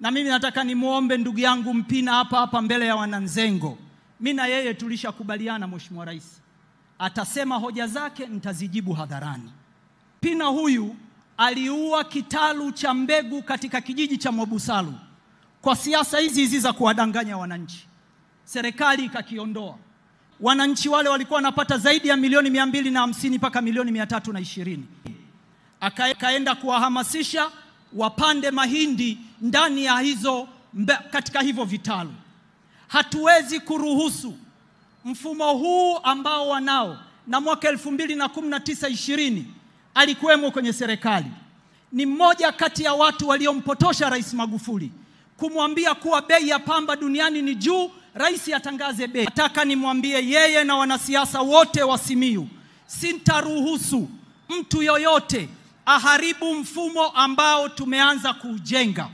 Na mimi nataka nimuombe ndugu yangu Mpina hapa mbele ya wananzengo. Mimi na yeye tulishakubaliana, Mheshimiwa Rais atasema hoja zake, nitazijibu hadharani. Mpina huyu aliua kitalu cha mbegu katika kijiji cha Mwabusalu kwa siasa hizi za kuwadanganya wananchi. Serikali ikakiondoa. Wananchi wale walikuwa wanapata zaidi ya milioni 250 mpaka milioni 320. Akaenda kuwahamasisha wapande mahindi ndani ya katika hivyo vitalu. Hatuwezi kuruhusu mfumo huu ambao wanao, na mwaka 2019-20 alikuwemo kwenye serikali. Ni mmoja kati ya watu waliompotosha Rais Magufuli kumwambia kuwa bei ya pamba duniani ni juu, rais atangaze bei. Nataka nimwambie yeye na wanasiasa wote wa Simiyu, sintaruhusu mtu yoyote aharibu mfumo ambao tumeanza kujenga.